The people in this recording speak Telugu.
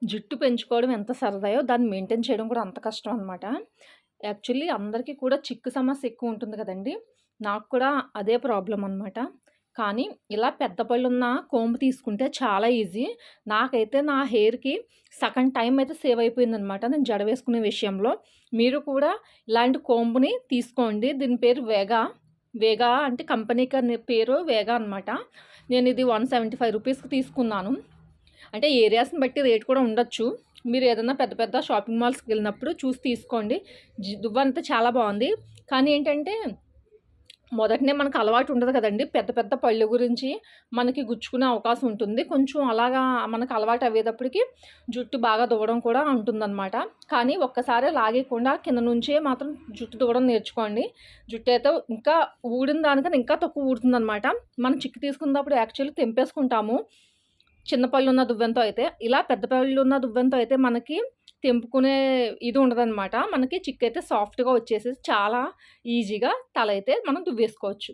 జుట్టు పెంచుకోవడం ఎంత సరదాయో, దాన్ని మెయింటైన్ చేయడం కూడా అంత కష్టం అనమాట. యాక్చువల్లీ అందరికీ కూడా చిక్కు సమస్య ఎక్కువ ఉంటుంది కదండీ! నాకు కూడా అదే ప్రాబ్లమ్ అనమాట. కానీ ఇలా పెద్ద పళ్ళున్న కోంబు తీసుకుంటే చాలా ఈజీ. నాకైతే నా హెయిర్‌కి సగం టైం అయితే సేవ్ అయిపోయిందనమాట నేను జడ వేసుకునే విషయంలో. మీరు కూడా ఇలాంటి కోంబుని తీసుకోండి. దీని పేరు వేగా. వేగా అంటే కంపెనీ పేరు వేగా అనమాట. నేనిది ₹175కి తీసుకున్నాను. అంటే ఏరియాస్‌ని బట్టి రేట్ కూడా ఉండొచ్చు. మీరు ఏదన్నా పెద్ద పెద్ద షాపింగ్ మాల్స్‌కెళ్ళినప్పుడు చూసి తీసుకోండి. దువ్వంతా చాలా బావుంది. కానీ ఏంటంటే, మొదటనే మనకు అలవాటు ఉండదు కదండీ! పెద్ద పెద్ద పళ్ళు గురించి మనకి గుచ్చుకునే అవకాశం ఉంటుంది. కొంచెం అలాగా మనకు అలవాటు అయ్యేటప్పటికి జుట్టు బాగా దువ్వడం కూడా ఉంటుందనమాట. కానీ ఒక్కసారే లాగేయకుండా కింద నుంచే మాత్రం జుట్టు దువ్వడం నేర్చుకోండి. జుట్టయితే ఇంకా ఊడిన దానికన్నా ఇంకా తక్కువ ఊడుతుందనమాట. మనం చిక్కు తీసుకున్నప్పుడు యాక్చువల్లీ తెంపేసుకుంటాము. చిన్న పళ్ళున్న దువ్వెనతో అయితే. ఇలా పెద్ద పళ్ళున్న దువ్వెనతో అయితే మనకి తెంపుకునే ఇది ఉండదనమాట. మనకి చిక్కయితే సాఫ్ట్‌గా వచ్చేసేసి చాలా ఈజీగా తలైతే మనం దువ్వేసుకోవచ్చు.